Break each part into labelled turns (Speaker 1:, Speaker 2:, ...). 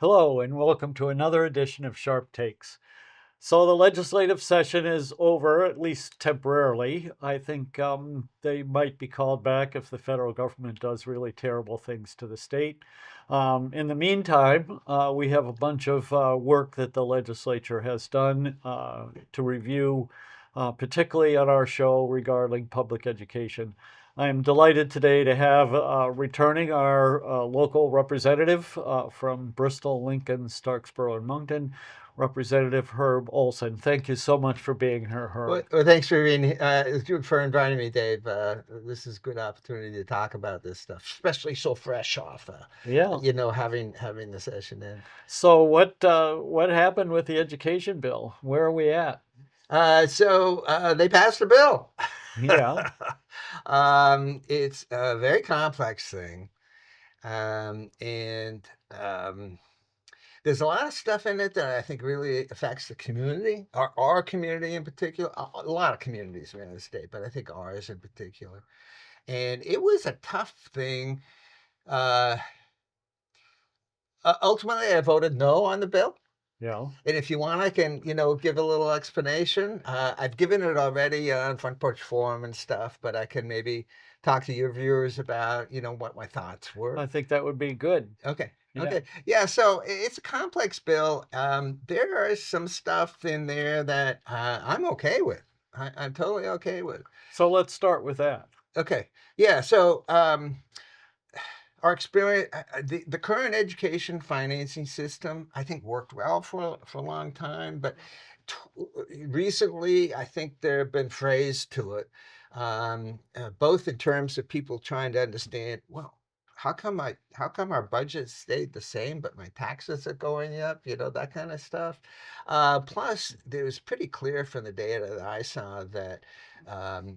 Speaker 1: Hello, and welcome to another edition of Sharp Takes. So, the legislative session is over, at least temporarily. I think they might be called back if the federal government does really terrible things to the state. In the meantime, we have a bunch of work that the legislature has done to review, particularly on our show regarding public education. I am delighted today to have returning our local representative from Bristol, Lincoln, Starksboro, and Moncton, Representative Herb Olson. Thank you so much for being here,
Speaker 2: Well,
Speaker 1: Herb.
Speaker 2: well, thanks for for inviting me, Dave. This is a good opportunity to talk about this stuff, especially so fresh off,
Speaker 1: Yeah.
Speaker 2: having the session in.
Speaker 1: So what happened with the education bill? Where are we at?
Speaker 2: They passed the bill.
Speaker 1: Yeah.
Speaker 2: It's a very complex thing, and there's a lot of stuff in it that I think really affects the community, our community in particular. A lot of communities around the state, but I think ours in particular. And it was a tough thing. Uh, Ultimately, I voted no on the bill.
Speaker 1: Yeah.
Speaker 2: And if you want, I can, give a little explanation. I've given it already on Front Porch Forum and stuff, but I can maybe talk to your viewers about, what my thoughts were.
Speaker 1: I think that would be good.
Speaker 2: Okay.
Speaker 1: Yeah.
Speaker 2: Okay. Yeah. So it's a complex bill. There is some stuff in there that I'm okay with. I'm totally okay with.
Speaker 1: So let's start with that.
Speaker 2: Okay. Yeah. Our experience, the current education financing system, I think worked well for a long time, but recently, I think there have been frays to it, both in terms of people trying to understand, well, how come our budget stayed the same, but my taxes are going up, that kind of stuff. Plus, it was pretty clear from the data that I saw that um,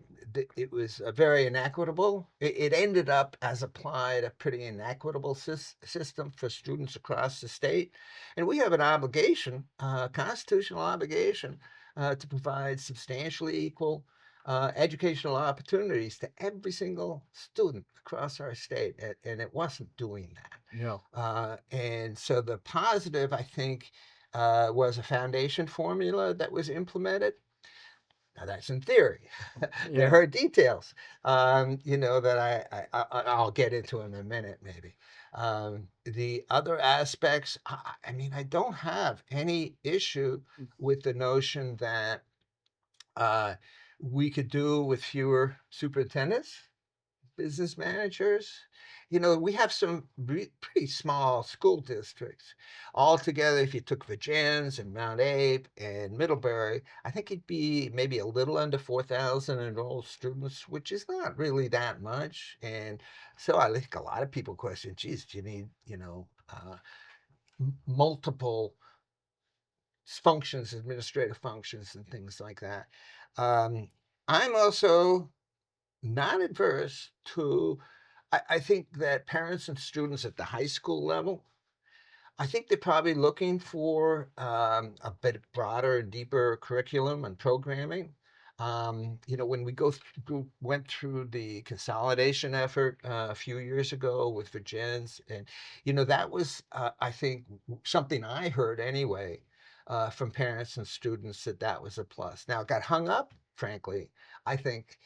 Speaker 2: it was a very inequitable. It ended up, as applied, a pretty inequitable system for students across the state. And we have an obligation, constitutional obligation, to provide substantially equal educational opportunities to every single student across our state. And it wasn't doing that.
Speaker 1: Yeah.
Speaker 2: And so the positive, I think, was a foundation formula that was implemented. Now that's in theory. There
Speaker 1: Yeah.
Speaker 2: are details, that I'll get into in a minute, maybe. The other aspects, I mean, I don't have any issue with the notion that uh, we could do with fewer superintendents, business managers. We have some pretty small school districts. Altogether, if you took Virgins and Mount Abe and Middlebury, I think it'd be maybe a little under 4,000 enrolled students, which is not really that much. And so I think a lot of people question, geez, do you need, multiple functions, administrative functions, and things like that? Um, I'm also not adverse to, I think that parents and students at the high school level, I think they're probably looking for a bit broader and deeper curriculum and programming. When went through the consolidation effort a few years ago with Virgins, and that was, I think, something I heard anyway from parents and students that was a plus. Now it got hung up, frankly, I think,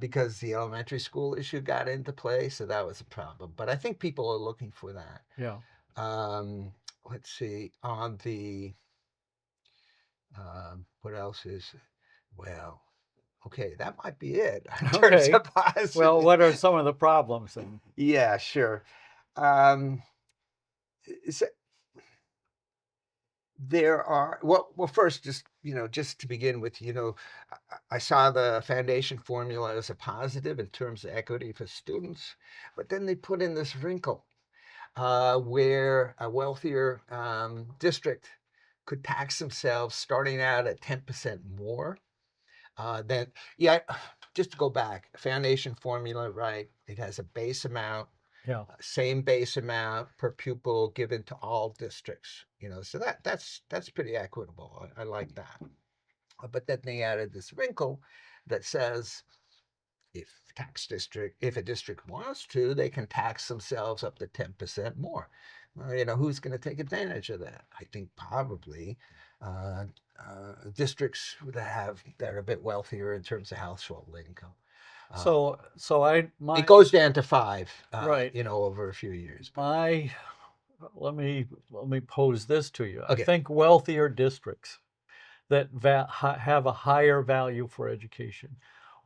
Speaker 2: because the elementary school issue got into play, so that was a problem. But I think people are looking for that.
Speaker 1: Yeah.
Speaker 2: Um, let's see, on the, what else is, well, okay, that might be it in terms
Speaker 1: Okay.
Speaker 2: of
Speaker 1: Well,
Speaker 2: positive.
Speaker 1: what are some of the problems then?
Speaker 2: Yeah, sure. Um, so there are, well, first, just to begin with, I saw the foundation formula as a positive in terms of equity for students, but then they put in this wrinkle where a wealthier district could tax themselves starting out at 10% more than, yeah, just to go back, foundation formula, right? It has a base amount,
Speaker 1: Yeah.
Speaker 2: same base amount per pupil given to all districts, so that's pretty equitable. I like that. But then they added this wrinkle that says if a district wants to, they can tax themselves up to 10% more. Well, who's going to take advantage of that? I think probably uh, districts that are a bit wealthier in terms of household income. Uh, it
Speaker 1: My
Speaker 2: goes down to 5,
Speaker 1: right.
Speaker 2: over a few years. But
Speaker 1: My let me pose this to you. I
Speaker 2: okay,
Speaker 1: think wealthier districts that have a higher value for education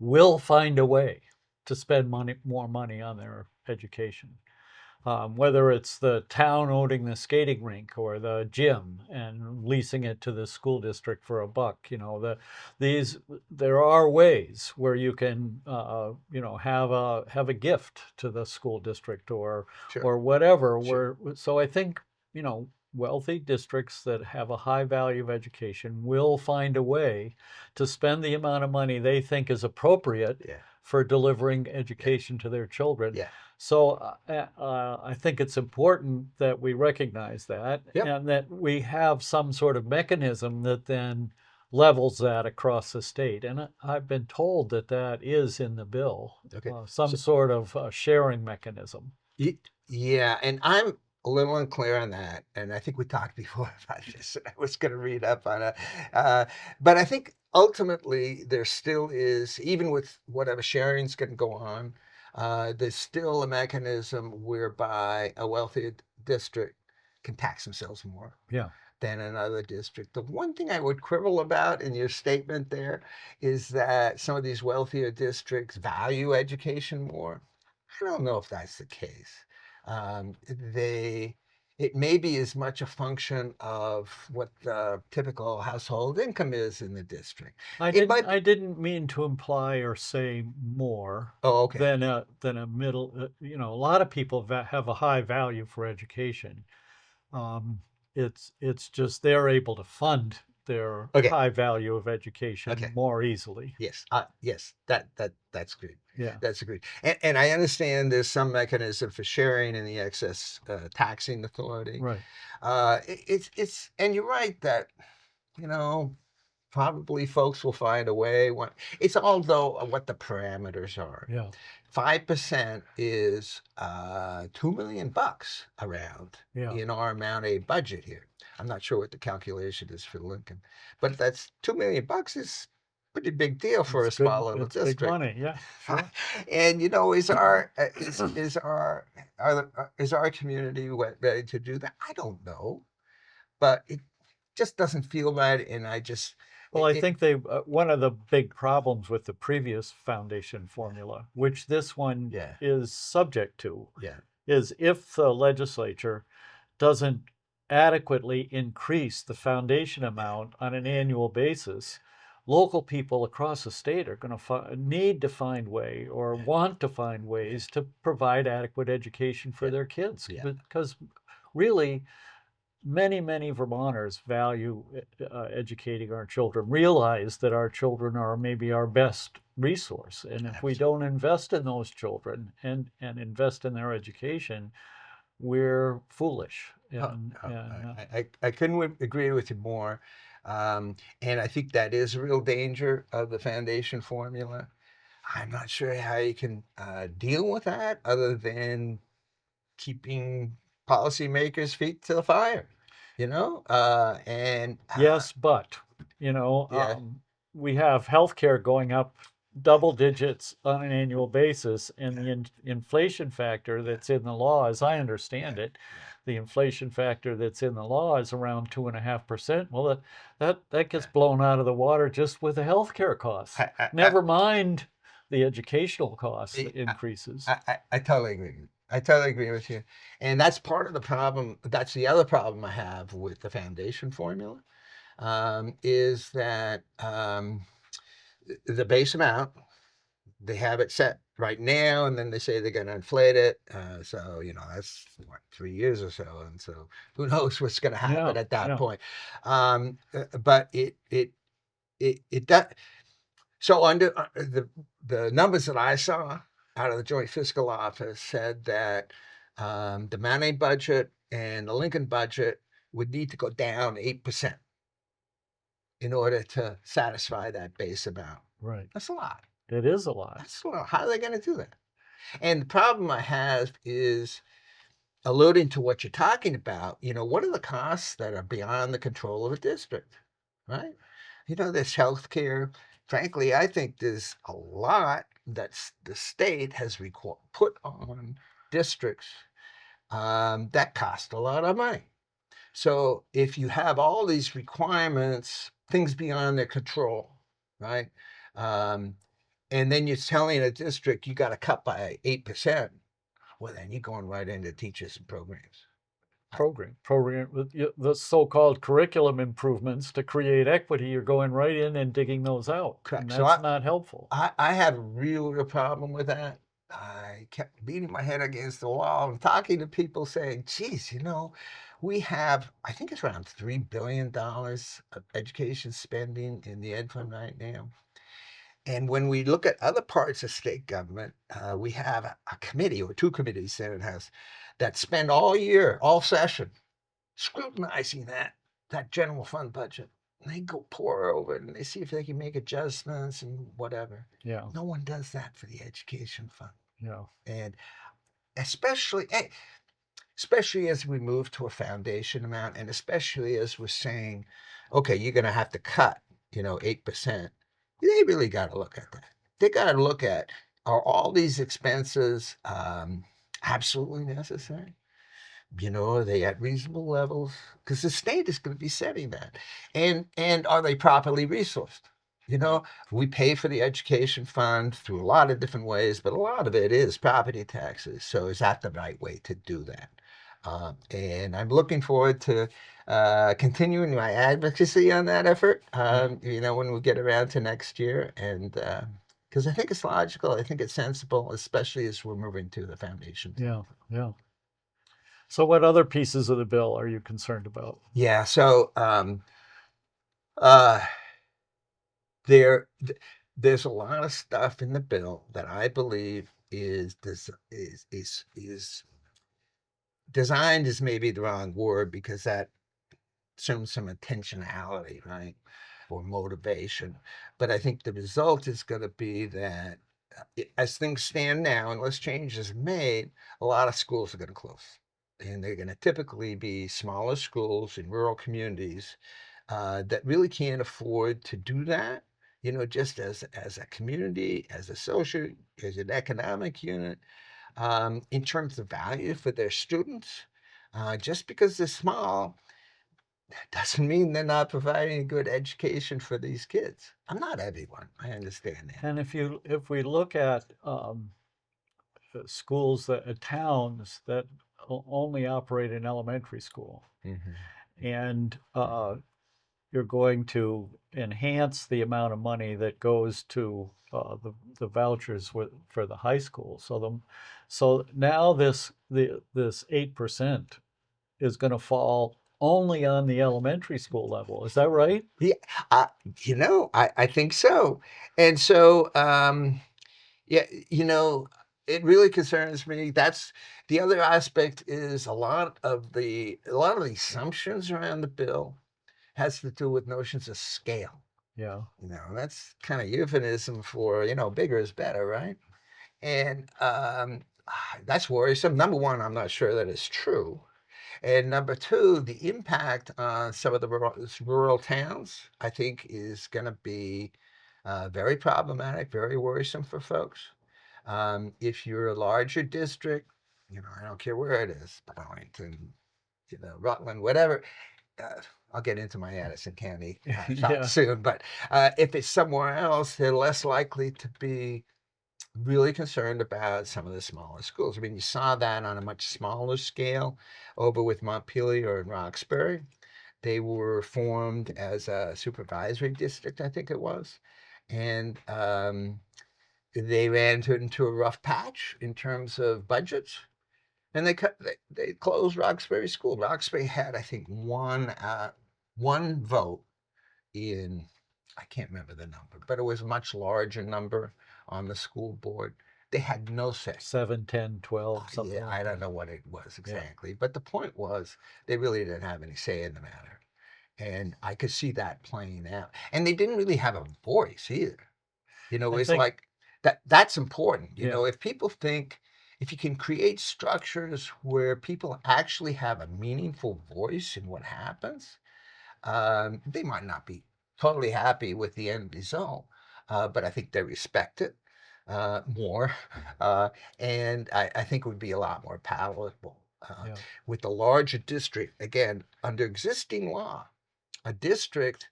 Speaker 1: will find a way to spend more money on their education. Whether it's the town owning the skating rink or the gym and leasing it to the school district for $1, these there are ways where you can have a gift to the school district
Speaker 2: sure,
Speaker 1: or whatever.
Speaker 2: sure,
Speaker 1: So I think wealthy districts that have a high value of education will find a way to spend the amount of money they think is appropriate
Speaker 2: yeah,
Speaker 1: for delivering
Speaker 2: yeah,
Speaker 1: education to their children.
Speaker 2: yeah,
Speaker 1: So I think it's important that we recognize that
Speaker 2: yep,
Speaker 1: and that we have some sort of mechanism that then levels that across the state. And I've been told that that is in the bill,
Speaker 2: okay.
Speaker 1: some
Speaker 2: So
Speaker 1: sort of sharing mechanism.
Speaker 2: Yeah, and I'm a little unclear on that, and I think we talked before about this. I was going to read up on it, uh, but I think ultimately there still is, even with whatever sharing's going to go on, there's still a mechanism whereby a wealthy district can tax themselves more
Speaker 1: Yeah.
Speaker 2: than another district. The one thing I would quibble about in your statement there is that some of these wealthier districts value education more. I don't know if that's the case. They it may be as much a function of what the typical household income is in the district.
Speaker 1: I
Speaker 2: It
Speaker 1: didn't
Speaker 2: might be.
Speaker 1: I didn't mean to imply or say more
Speaker 2: Oh, okay.
Speaker 1: than a middle. A lot of people have a high value for education. Um, it's just they're able to fund their
Speaker 2: Okay.
Speaker 1: high value of education
Speaker 2: Okay.
Speaker 1: more easily.
Speaker 2: Yes, yes, that's good.
Speaker 1: Yeah,
Speaker 2: That's good. And I understand there's some mechanism for sharing in the excess taxing authority.
Speaker 1: right.
Speaker 2: And you're right that you know probably folks will find a way. It's all though what the parameters are.
Speaker 1: Yeah,
Speaker 2: 5% is $2 million around
Speaker 1: yeah.
Speaker 2: in our amount a budget here. I'm not sure what the calculation is for Lincoln, but that's $2 million is a pretty big deal for
Speaker 1: It's
Speaker 2: a
Speaker 1: good.
Speaker 2: small little
Speaker 1: It's big
Speaker 2: district.
Speaker 1: money. Yeah, sure.
Speaker 2: And is our community ready to do that? I don't know, but it just doesn't feel right, and I just
Speaker 1: Well, I
Speaker 2: it
Speaker 1: think they one of the big problems with the previous foundation formula, which this one
Speaker 2: yeah,
Speaker 1: is subject to,
Speaker 2: yeah,
Speaker 1: is if the legislature doesn't adequately increase the foundation amount on an annual basis, local people across the state are going to need to find way or want to find
Speaker 2: yeah,
Speaker 1: ways to provide adequate education for
Speaker 2: yeah,
Speaker 1: their kids
Speaker 2: yeah,
Speaker 1: because really many Vermonters value educating our children, realize that our children are maybe our best resource. And if we
Speaker 2: absolutely.
Speaker 1: don't invest in those children and invest in their education, we're foolish.
Speaker 2: Oh,
Speaker 1: And,
Speaker 2: oh,
Speaker 1: and
Speaker 2: I couldn't agree with you more. And I think that is a real danger of the foundation formula. I'm not sure how you can deal with that other than keeping policymakers' feet to the fire, and
Speaker 1: Yes, but
Speaker 2: yeah,
Speaker 1: we have healthcare going up double digits on an annual basis, and the inflation factor
Speaker 2: yeah,
Speaker 1: that's in the law, as I
Speaker 2: yeah,
Speaker 1: understand it,
Speaker 2: yeah,
Speaker 1: the inflation factor that's in the law is around 2.5%. Well, that gets
Speaker 2: yeah.
Speaker 1: blown out of the water just with the healthcare costs.
Speaker 2: I, I, I,
Speaker 1: Never mind the educational cost
Speaker 2: I,
Speaker 1: increases.
Speaker 2: I totally agree. I totally agree with you. And that's part of the problem. That's the other problem I have with the foundation formula is that the base amount, they have it set right now, and then they say they're going to inflate it. So, that's what, 3 years or so. And so who knows what's going to
Speaker 1: Yeah,
Speaker 2: happen at that
Speaker 1: yeah.
Speaker 2: point. But it does. So under the numbers that I saw out of the Joint Fiscal Office said that the Manning budget and the Lincoln budget would need to go down 8% in order to satisfy that base amount.
Speaker 1: Right.
Speaker 2: That's a lot.
Speaker 1: It is a lot.
Speaker 2: That's how are they going to do that? And the problem I have is alluding to what you're talking about. What are the costs that are beyond the control of a district, right? There's healthcare. Frankly, I think there's a lot that the state has put on districts that cost a lot of money. So if you have all these requirements, things beyond their control, right? Um, and then you're telling a district you got to cut by 8%, well, then you're going right into teachers and programs.
Speaker 1: Program with the so-called curriculum improvements to create equity. You're going right in and digging those out, and
Speaker 2: Correct. So
Speaker 1: that's not helpful.
Speaker 2: I had a real problem with that. I kept beating my head against the wall and talking to people saying, geez, we have, I think it's around $3 billion of education spending in the ed fund right now. And when we look at other parts of state government, we have a committee or two committees Senate has that spend all year, all session, scrutinizing that general fund budget. And they go pour over it and they see if they can make adjustments and whatever.
Speaker 1: Yeah,
Speaker 2: No one does that for the education fund.
Speaker 1: yeah,
Speaker 2: And especially as we move to a foundation amount, and especially as we're saying, okay, you're going to have to cut, 8%. They really got to look at that. They got to look at, are all these expenses absolutely necessary? Are they at reasonable levels? Because the state is going to be setting that. And are they properly resourced? We pay for the education fund through a lot of different ways, but a lot of it is property taxes. So is that the right way to do that? And I'm looking forward to continuing my advocacy on that effort, when we get around to next year. And because I think it's logical, I think it's sensible, especially as we're moving to the foundation.
Speaker 1: yeah, yeah. So, what other pieces of the bill are you concerned about?
Speaker 2: Yeah. So uh, there, there's a lot of stuff in the bill that I believe is designed is maybe the wrong word because that assumes some intentionality, right? Or motivation. But I think the result is going to be that as things stand now, unless changes are made, a lot of schools are going to close. And they're going to typically be smaller schools in rural communities that really can't afford to do that. Just as a community, as a social, as an economic unit, in terms of value for their students. Just because they're small doesn't mean they're not providing a good education for these kids. I'm not everyone. I understand that.
Speaker 1: And if we look at schools towns that only operate in elementary school, and you're going to enhance the amount of money that goes to the vouchers for the high school. So now this 8% is going to fall only on the elementary school level. Is that right?
Speaker 2: Yeah, I think so. And so, yeah, it really concerns me. That's the other aspect is a lot of the assumptions around the bill has to do with notions of scale.
Speaker 1: Yeah.
Speaker 2: That's kind of euphemism for, bigger is better, right? And that's worrisome. Number one, I'm not sure that it's true. And number two, the impact on some of the rural towns, I think, is going to be very problematic, very worrisome for folks. If you're a larger district, I don't care where it is, Burlington, Rutland, whatever. I'll get into my Addison County thoughts soon, but if it's somewhere else, they're less likely to be really concerned about some of the smaller schools. I mean, you saw that on a much smaller scale over with Montpelier and Roxbury. They were formed as a supervisory district, I think it was, and they ran into a rough patch in terms of budgets. And they closed Roxbury School. Roxbury had, I think, one vote in, I can't remember the number, but it was a much larger number on the school board. They had no say.
Speaker 1: 7, 10, 12, something.
Speaker 2: Yeah,
Speaker 1: like
Speaker 2: I don't know what it was exactly, but the point was they really didn't have any say in the matter. And I could see that playing out. And they didn't really have a voice either. It was like that's important.
Speaker 1: Yeah.
Speaker 2: If people think, if you can create structures where people actually have a meaningful voice in what happens, they might not be totally happy with the end result, but I think they respect it more, uh, and I think it would be a lot more palatable.
Speaker 1: Yeah.
Speaker 2: With the larger district, again, under existing law, a district,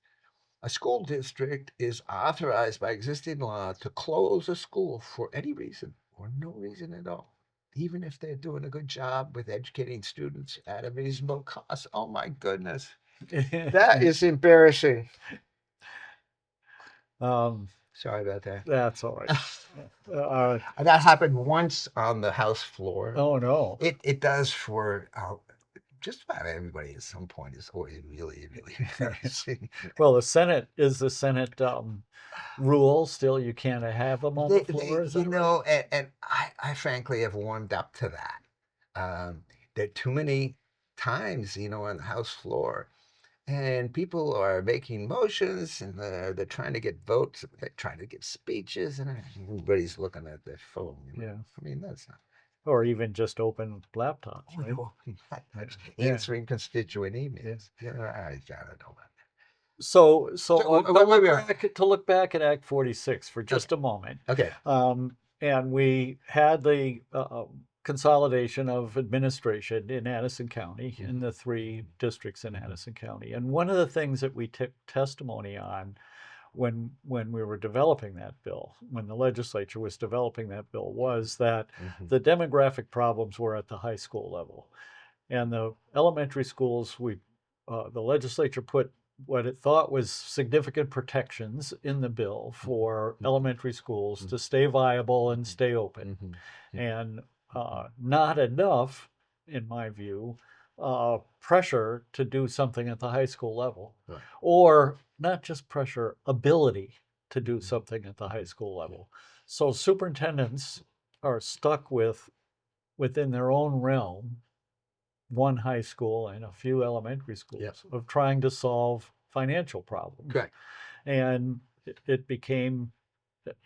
Speaker 2: a school district is authorized by existing law to close a school for any reason or no reason at all, even if they're doing a good job with educating students at a reasonable cost. Oh my goodness. That is embarrassing.
Speaker 1: um,
Speaker 2: Sorry about that.
Speaker 1: that's all right. Uh,
Speaker 2: That happened once on the House floor.
Speaker 1: oh no.
Speaker 2: It does for just about everybody at some point. It's always really, really embarrassing.
Speaker 1: Well, the Senate rule still you can't have them on the floor. Is that right?
Speaker 2: And I frankly have warmed up to that. There are too many times, on the House floor, and people are making motions, and they're trying to get votes, they're trying to give speeches, and everybody's looking at their phone.
Speaker 1: Yeah.
Speaker 2: I mean, that's not.
Speaker 1: Or even just open laptops, right? Yeah.
Speaker 2: Answering constituent
Speaker 1: Yeah.
Speaker 2: emails. I don't know.
Speaker 1: So
Speaker 2: Wait, wait, wait.
Speaker 1: to look back at Act 46 for just a moment,
Speaker 2: Okay.
Speaker 1: and we had the consolidation of administration in Addison County, in the three districts in Addison County. And one of the things that we took testimony on when we were developing that bill, when the legislature was developing that bill, was that the demographic problems were at the high school level. And the elementary schools, the legislature put what it thought was significant protections in the bill for elementary schools to stay viable and stay open, and not enough, in my view, pressure to do something at the high school level,
Speaker 2: Right.
Speaker 1: or not just pressure, ability to do something at the high school level. So superintendents are stuck within their own realm, one high school and a few elementary schools, of trying to solve financial problems.
Speaker 2: Correct.
Speaker 1: And it became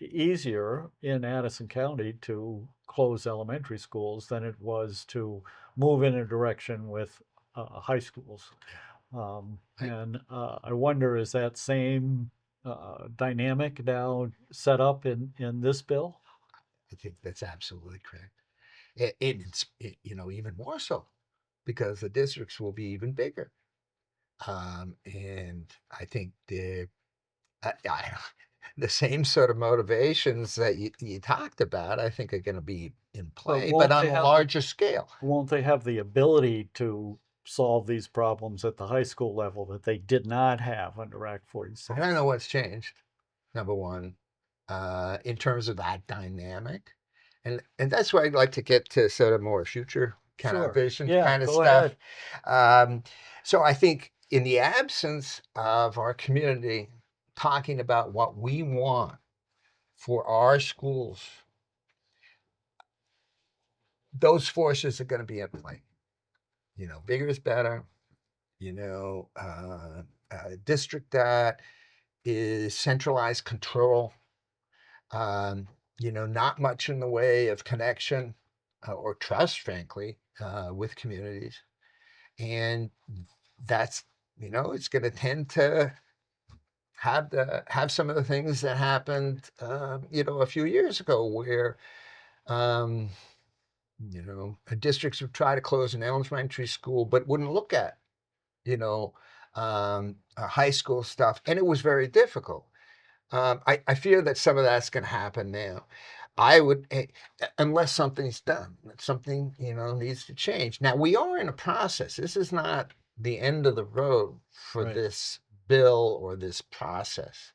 Speaker 1: easier in Addison County to close elementary schools than it was to move in a direction with high schools. And I wonder, is that same dynamic now set up in this bill?
Speaker 2: I think that's absolutely correct. It's even more so because the districts will be even bigger. And I think the same sort of motivations that you talked about, I think, are going to be in play, but on a larger scale.
Speaker 1: Won't they have the ability to solve these problems at the high school level that they did not have under Act 46?
Speaker 2: I don't know what's changed. Number one, in terms of that dynamic, and that's where I'd like to get to sort of more future kind of vision kind of stuff. So I think in the absence of our community talking about what we want for our schools, those forces are going to be at play. Bigger is better. A district that is centralized control, not much in the way of connection or trust, frankly, with communities. And that's, it's going to tend to have some of the things that happened, a few years ago where, districts would try to close an elementary school, but wouldn't look at, high school stuff. And it was very difficult. I fear that some of that's going to happen now. I would, unless something's done, something, needs to change. Now, we are in a process. This is not the end of the road for this bill or this process.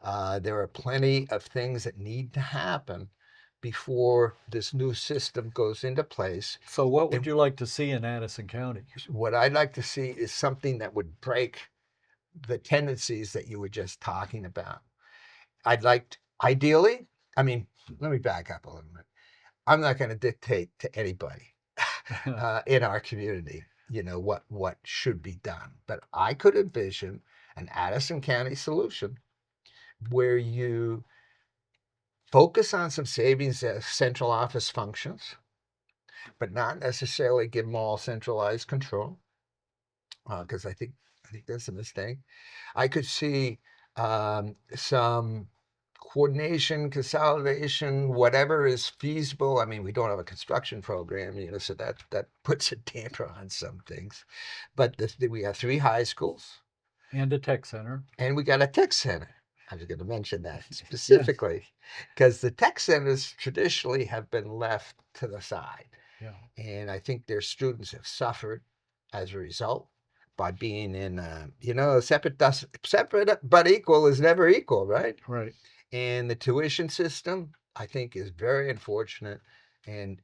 Speaker 2: There are plenty of things that need to happen before this new system goes into place.
Speaker 1: So what would you like to see in Addison County?
Speaker 2: What I'd like to see is something that would break the tendencies that you were just talking about. Ideally, let me back up a little bit. I'm not going to dictate to anybody in our community, what should be done. But I could envision an Addison County solution where you focus on some savings as central office functions, but not necessarily give them all centralized control, because I think that's a mistake. I could see some coordination, consolidation, whatever is feasible. I mean, we don't have a construction program, so that puts a damper on some things. But we have 3 high schools,
Speaker 1: And a tech center.
Speaker 2: and we got a tech center. I was going to mention that
Speaker 1: Yes.
Speaker 2: specifically because the tech centers traditionally have been left to the side.
Speaker 1: Yeah.
Speaker 2: And I think their students have suffered as a result by being in, separate but equal is never equal, right?
Speaker 1: Right.
Speaker 2: And the tuition system, I think, is very unfortunate and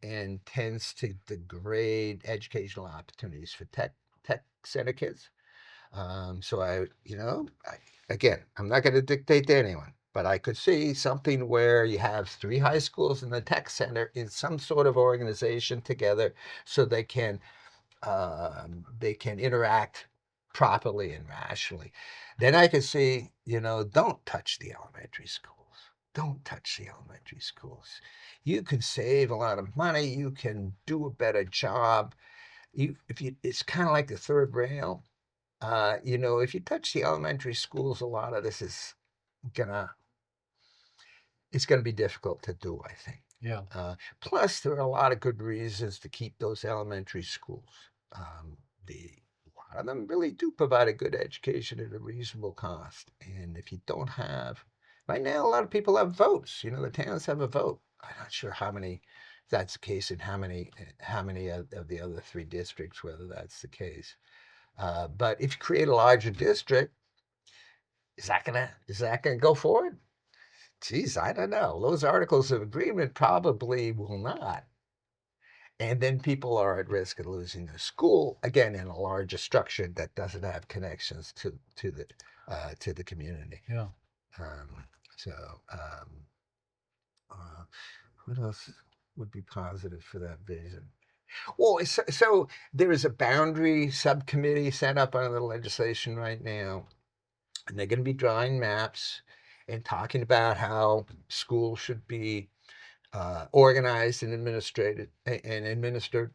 Speaker 2: tends to degrade educational opportunities for tech center kids. So again, I'm not going to dictate to anyone, but I could see something where you have 3 high schools in the tech center in some sort of organization together, so they can interact properly and rationally. Then I could see, don't touch the elementary schools. Don't touch the elementary schools. You can save a lot of money. You can do a better job. It's kind of like the third rail. If you touch the elementary schools, a lot of this is gonna it's gonna be difficult to do, I think.
Speaker 1: Yeah.
Speaker 2: Plus, there are a lot of good reasons to keep those elementary schools. A lot of them really do provide a good education at a reasonable cost. And if you don't have, right now, a lot of people have votes. The towns have a vote. I'm not sure how many, if that's the case, and how many of the other 3 districts, whether that's the case. But if you create a larger district, is that gonna go forward? Geez, I don't know. Those articles of agreement probably will not. And then people are at risk of losing their school again in a larger structure that doesn't have connections to the community.
Speaker 1: Yeah.
Speaker 2: Um, so, uh, what else would be positive for that vision? Well, so there is a boundary subcommittee set up under the legislation right now, and they're going to be drawing maps and talking about how schools should be organized and administered. And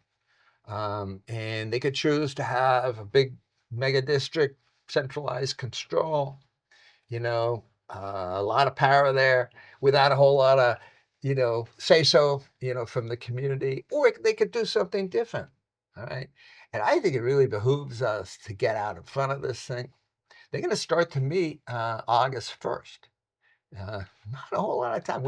Speaker 2: they could choose to have a big mega district, centralized control, a lot of power there without a whole lot of, say so, from the community, or they could do something different. All right. And I think it really behooves us to get out in front of this thing. They're going to start to meet August 1st. Not a whole lot of time.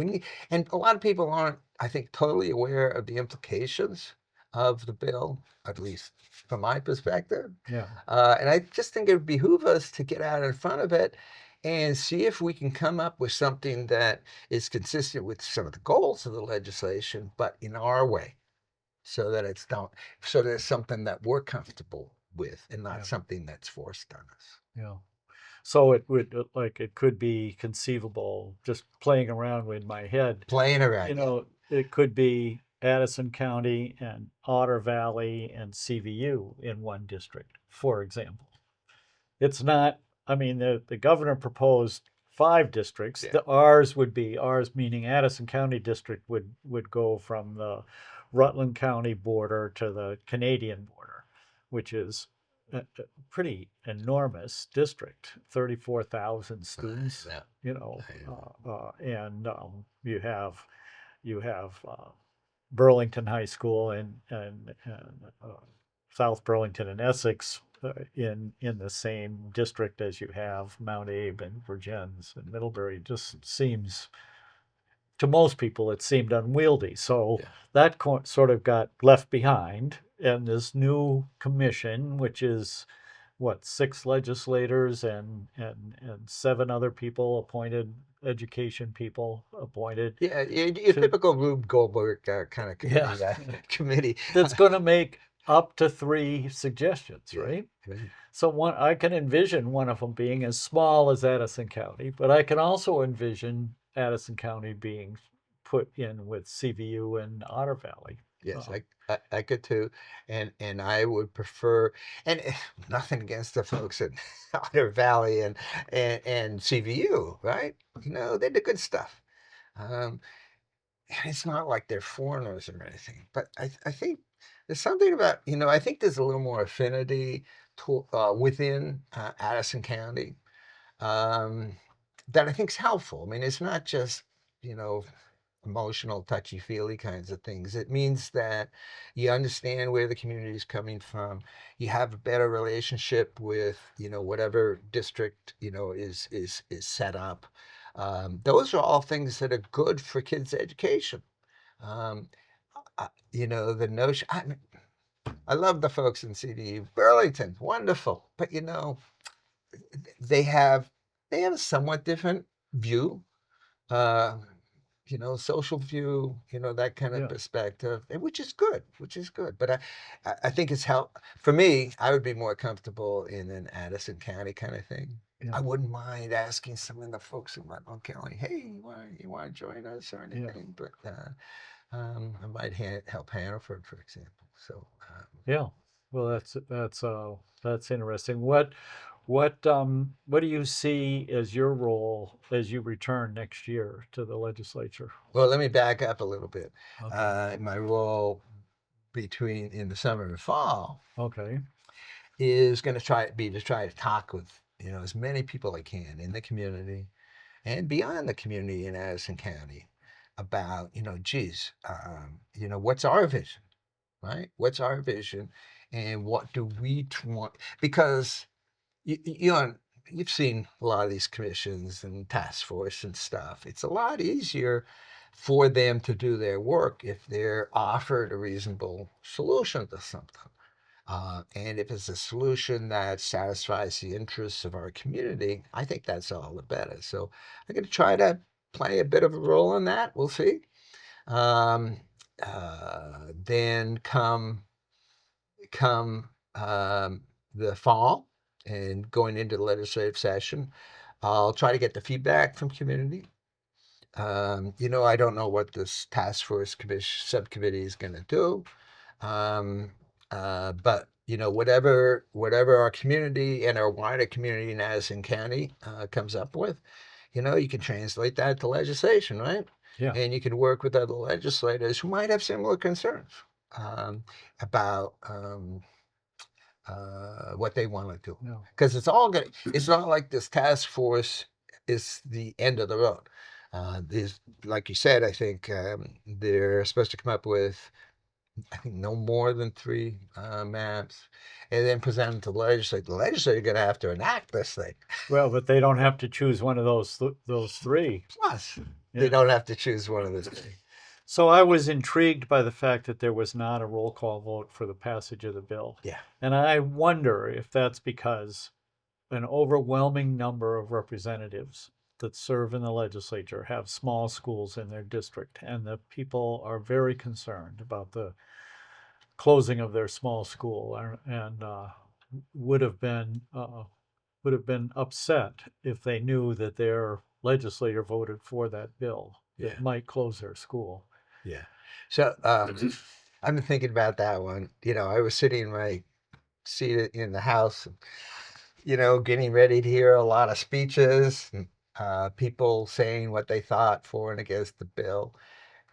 Speaker 2: And a lot of people aren't, I think, totally aware of the implications of the bill, at least from my perspective.
Speaker 1: Yeah.
Speaker 2: And I just think it would behoove us to get out in front of it and see if we can come up with something that is consistent with some of the goals of the legislation, but in our way, so that it's something that we're comfortable with and not
Speaker 1: Yeah.
Speaker 2: something that's forced on us.
Speaker 1: Yeah. So it would it could be conceivable, just playing around with my head,
Speaker 2: Playing around.
Speaker 1: it could be Addison County and Otter Valley and CVU in one district, for example. It's not, I mean, the governor proposed 5 districts.
Speaker 2: Yeah.
Speaker 1: Ours meaning Addison County District would go from the Rutland County border to the Canadian border, which is a pretty enormous district, 34,000 students, and you have Burlington High School and South Burlington and Essex in the same district as you have Mount Abe and Virgins and Middlebury. It just seems, to most people, it seemed unwieldy. So
Speaker 2: Yeah.
Speaker 1: that sort of got left behind. And this new commission, which is what, 6 legislators and 7 other people appointed, education people appointed.
Speaker 2: Yeah, your typical Rube Goldberg kind of committee.
Speaker 1: Yeah.
Speaker 2: Committee.
Speaker 1: That's going to make up to 3 suggestions, right?
Speaker 2: Right.
Speaker 1: So I can envision one of them being as small as Addison County, but I can also envision Addison County being put in with CVU and Otter Valley.
Speaker 2: Yes, I could too, and I would prefer, and nothing against the folks at Otter Valley and CVU, right? They did good stuff. Um, and it's not like they're foreigners or anything, but I think there's something about, I think there's a little more affinity within Addison County um, that I think is helpful. I mean, it's not just, you know, emotional, touchy feely kinds of things. It means that you understand where the community is coming from. You have a better relationship with, whatever district, is set up. Those are all things that are good for kids' education. Um, the notion, I love the folks in CDU. Burlington, wonderful. But, they have they have a somewhat different view, uh, social view, that kind of
Speaker 1: Yeah.
Speaker 2: perspective, which is good. But I think it's help for me. I would be more comfortable in an Addison County kind of thing.
Speaker 1: Yeah.
Speaker 2: I wouldn't mind asking some of the folks in Rutland County, hey, you want to join us or
Speaker 1: Yeah.
Speaker 2: anything? But I might help Hannaford, for example. So
Speaker 1: Yeah. Well, that's interesting. What do you see as your role as you return next year to the legislature?
Speaker 2: well, let me back up a little bit.
Speaker 1: Okay.
Speaker 2: My role between in the summer and fall
Speaker 1: Okay.
Speaker 2: is going to try to talk with as many people I can in the community and beyond the community in Addison County about geez, what's our vision, right? What's our vision, and what do we want? Because you've seen a lot of these commissions and task force and stuff. It's a lot easier for them to do their work if they're offered a reasonable solution to something. And if it's a solution that satisfies the interests of our community, I think that's all the better. So I'm going to try to play a bit of a role in that. We'll see. Um, then come the fall and going into the legislative session, I'll try to get the feedback from community. I don't know what this task force subcommittee is going to do. Um, but whatever our community and our wider community in Addison County comes up with, you can translate that to legislation, right?
Speaker 1: Yeah.
Speaker 2: And you can work with other legislators who might have similar concerns um, about what they want to do.
Speaker 1: Yeah.
Speaker 2: Because it's not like this task force is the end of the road. Like you said, I think they're supposed to come up with I think no more than three maps, and then present them to the legislature. The legislature is going to have to enact this thing.
Speaker 1: Well, but they don't have to choose one of those three.
Speaker 2: Plus, they
Speaker 1: Yeah.
Speaker 2: don't have to choose one of the three.
Speaker 1: So I was intrigued by the fact that there was not a roll call vote for the passage of the bill.
Speaker 2: Yeah.
Speaker 1: And I wonder if that's because an overwhelming number of representatives that serve in the legislature have small schools in their district, and the people are very concerned about the closing of their small school, and would have been would have been upset if they knew that their legislator voted for that bill
Speaker 2: Yeah.
Speaker 1: that might close their school.
Speaker 2: Yeah. So I've been thinking about that one. I was sitting in my seat in the House, getting ready to hear a lot of speeches and people saying what they thought for and against the bill.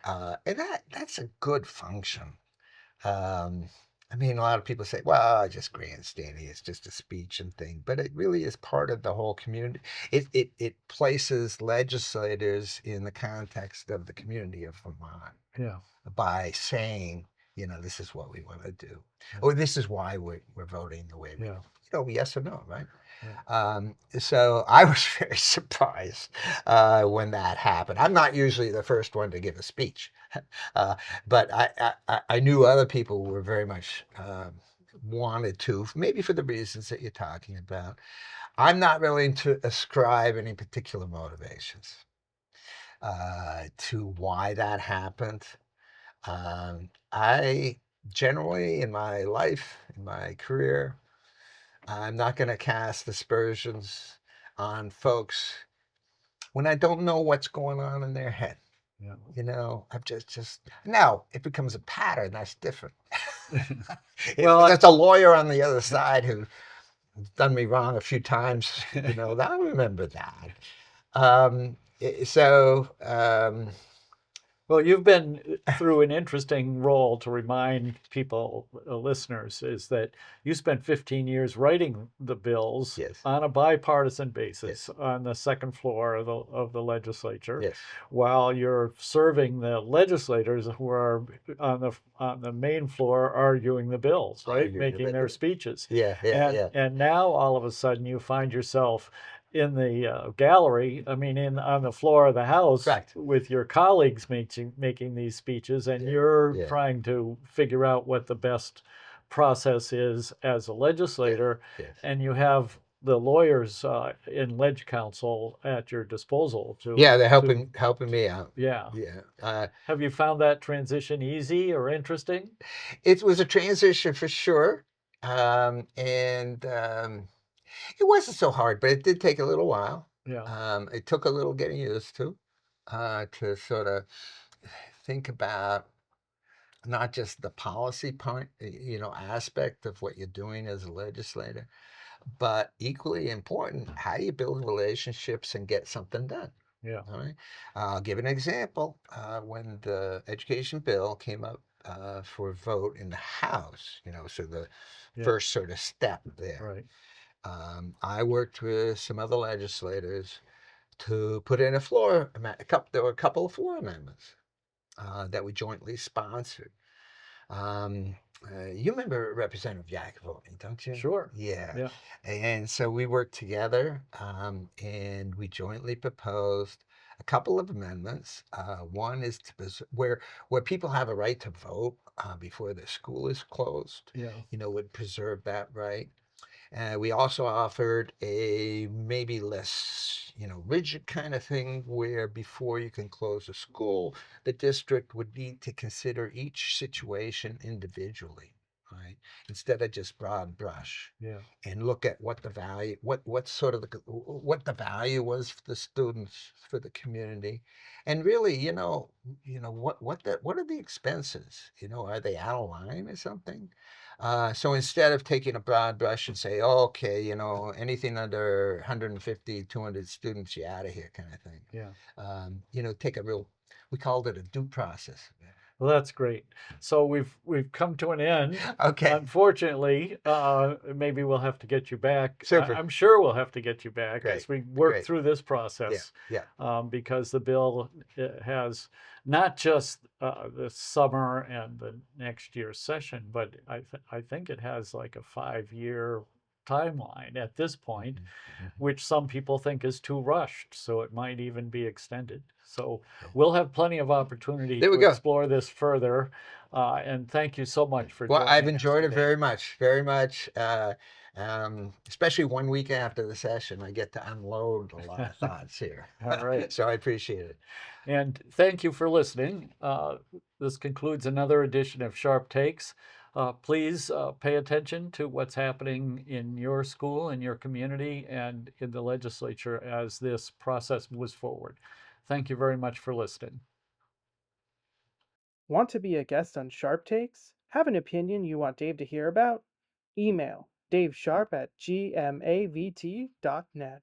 Speaker 2: And that's a good function. Um, I mean, a lot of people say, well, just grandstanding, it's just a speech and thing, but it really is part of the whole community. It places legislators in the context of the community of Vermont
Speaker 1: Yeah.
Speaker 2: by saying, this is what we want to do, or this is why we're voting the way we
Speaker 1: Yeah.
Speaker 2: yes or no, right?
Speaker 1: Yeah.
Speaker 2: So I was very surprised when that happened. I'm not usually the first one to give a speech, but I knew other people were very much wanted to, maybe for the reasons that you're talking about. I'm not willing to ascribe any particular motivations to why that happened. I generally, in my life, in my career, I'm not going to cast aspersions on folks when I don't know what's going on in their head.
Speaker 1: Yeah.
Speaker 2: I'm just now it becomes a pattern. That's different.
Speaker 1: Well,
Speaker 2: That's a lawyer on the other side who's done me wrong a few times. I remember that. So
Speaker 1: Well, you've been through an interesting role to remind people, listeners, is that you spent 15 years writing the bills
Speaker 2: yes,
Speaker 1: on a bipartisan basis
Speaker 2: yes,
Speaker 1: on the second floor of the legislature,
Speaker 2: yes.
Speaker 1: while you're serving the legislators who are on the main floor arguing the bills, right,
Speaker 2: Arguing
Speaker 1: making
Speaker 2: about
Speaker 1: their
Speaker 2: it.
Speaker 1: speeches,
Speaker 2: Yeah, yeah, yeah.
Speaker 1: and now all of a sudden you find yourself in the gallery, I mean, on the floor of the House
Speaker 2: Correct.
Speaker 1: with your colleagues making these speeches, and
Speaker 2: Yeah,
Speaker 1: you're
Speaker 2: yeah,
Speaker 1: trying to figure out what the best process is as a
Speaker 2: yes,
Speaker 1: legislator,
Speaker 2: yes.
Speaker 1: and you have the lawyers in Ledge Council at your disposal
Speaker 2: Yeah, they're
Speaker 1: to
Speaker 2: helping me out.
Speaker 1: yeah.
Speaker 2: Yeah.
Speaker 1: Have you found that transition easy or interesting?
Speaker 2: It was a transition for sure. And it wasn't so hard, but it did take a little while.
Speaker 1: Yeah,
Speaker 2: It took a little getting used to sort of think about not just the policy point, aspect of what you're doing as a legislator, but equally important, how do you build relationships and get something done?
Speaker 1: yeah,
Speaker 2: All right. I'll give an example. When the education bill came up for a vote in the House, so the
Speaker 1: yeah,
Speaker 2: first sort of step there,
Speaker 1: right,
Speaker 2: I worked with some other legislators to put in there were a couple of floor amendments that we jointly sponsored. Um, you remember Representative Yakavoni, don't you?
Speaker 1: sure,
Speaker 2: Yeah.
Speaker 1: yeah,
Speaker 2: And so we worked together and we jointly proposed a couple of amendments. One is where people have a right to vote before the school is closed,
Speaker 1: yeah,
Speaker 2: would preserve that right. We also offered a maybe less, rigid kind of thing where before you can close a school, the district would need to consider each situation individually, right? Instead of just broad brush
Speaker 1: yeah,
Speaker 2: and look at what the value, what sort of what the value was for the students, for the community, and really, what are the expenses? Are they out of line or something? So instead of taking a broad brush and say, oh, okay, anything under 150, 200 students, you're out of here kind of thing.
Speaker 1: yeah.
Speaker 2: Take we called it a due process.
Speaker 1: Well, that's great. So we've come to an end.
Speaker 2: Okay,
Speaker 1: Unfortunately, maybe we'll have to get you back.
Speaker 2: super,
Speaker 1: I'm sure we'll have to get you back as
Speaker 2: great,
Speaker 1: we work
Speaker 2: great.
Speaker 1: through this
Speaker 2: Yeah,
Speaker 1: process,
Speaker 2: yeah,
Speaker 1: because the bill has not just the summer and the next year's session, but I think it has like a 5 year timeline at this point,
Speaker 2: mhm.
Speaker 1: which some people think is too rushed, so it might even be extended. So we'll have plenty of opportunity
Speaker 2: There we
Speaker 1: to
Speaker 2: go.
Speaker 1: explore this further. And thank you so much for
Speaker 2: Well, I've
Speaker 1: joining us
Speaker 2: enjoyed it
Speaker 1: today.
Speaker 2: very much. Especially 1 week after the session, I get to unload a lot of thoughts here.
Speaker 1: All right.
Speaker 2: So I appreciate it.
Speaker 1: And thank you for listening. This concludes another edition of Sharp Takes. Please pay attention to what's happening in your school, in your community, and in the legislature as this process moves forward. Thank you very much for listening.
Speaker 3: Want to be a guest on Sharp Takes? Have an opinion you want Dave to hear about? Email davesharp@gmavt.net.